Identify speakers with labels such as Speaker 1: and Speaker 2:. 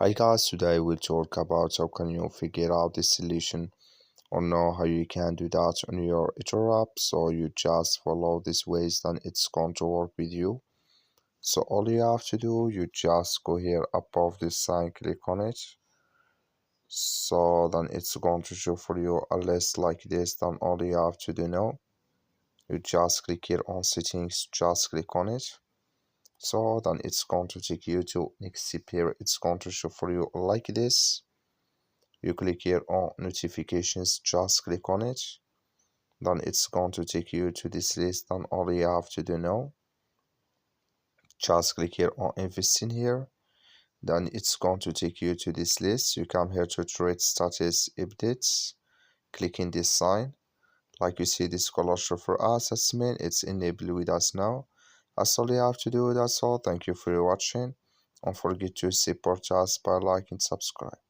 Speaker 1: Hi guys, today we'll talk about how can you figure out this solution or know how you can do that on your eToro app. So you just follow these ways, then it's going to work with you. So all you have to do, you just go here above this sign, click on it. So then it's going to show for you a list like this. Then all you have to do now, you just click here on settings, just click on it. So then it's going to take you to next step here. It's going to show for you like this. You click here on notifications, just click on it. Then it's going to take you to this list. Then all you have to do now, just click here on invest in here. Then it's going to take you to this list. You come here to trade status updates, clicking this sign. Like you see this color show for us, that's mean it's enabled with us now. That's all you have to do. That's all. Thank you for watching. Don't forget to support us by like and subscribe.